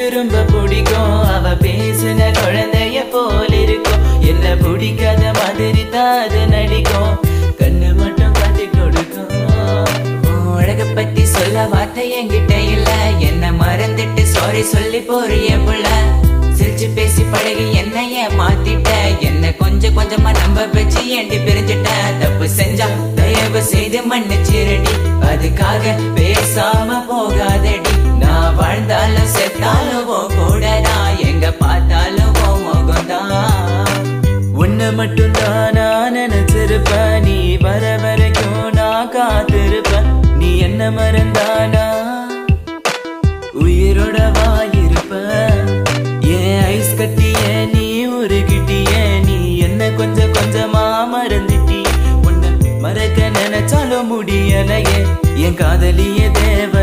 எனக்கு ரொம்ப பிடிக்கும். அவ பேசுன குழந்தைய போல இருக்கும். என்ன பிடிக்காத மாதிரி தான் அது நடிக்கும். கண்ணு மட்டும் காட்டி கொடுக்கும். அழக பத்தி சொல்ல வார்த்தை என்கிட்ட இல்ல. என்ன மறந்துட்டு சாரி சொல்லி போறிய புள்ள. சிரிச்சு பேசி பழகி என்னைய மாத்திட்ட. என்ன கொஞ்சம் கொஞ்சமா நம்ப வச்சு ஏண்டி பிரிஞ்சிட்ட. தப்பு செஞ்சா தயவு செய்து மன்னிச்சிரடி. அதுக்காக பேசாம போகாதடி. நான் வாழ்ந்தாலும் செத்தாலும் கூட நான் எங்க பார்த்தாலும் முகம்தான். உன்னை மட்டும் தான் நான் நினைச்சிருப்பேன். நீ வர வரைக்கும் நான் காத்திருப்பேன். நீ என்ன மறந்தானா உயிரோட வாயிருப்ப. ஏன் ஐஸ் கட்டிய நீ உருகிட்டிய. நீ என்ன கொஞ்சம் கொஞ்சமா மறந்துட்டி. உன்னை மறக்க நினைச்சாலும் முடியலையே. என் காதலிய தேவ